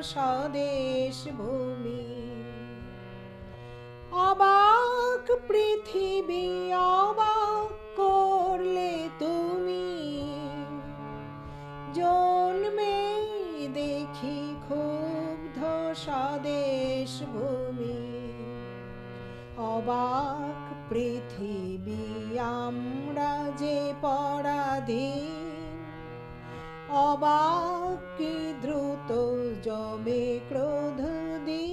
স্বদেশ ভূমি। অবাক পৃথিবী অবাক করলে তুমি, জন্মে দেখি ক্ষুব্ধ স্বদেশ ভূমি। অবাক পৃথিবী আমরা যে পরাধীন, অবাক কি দ্রুত জমে ক্রোধ দিন।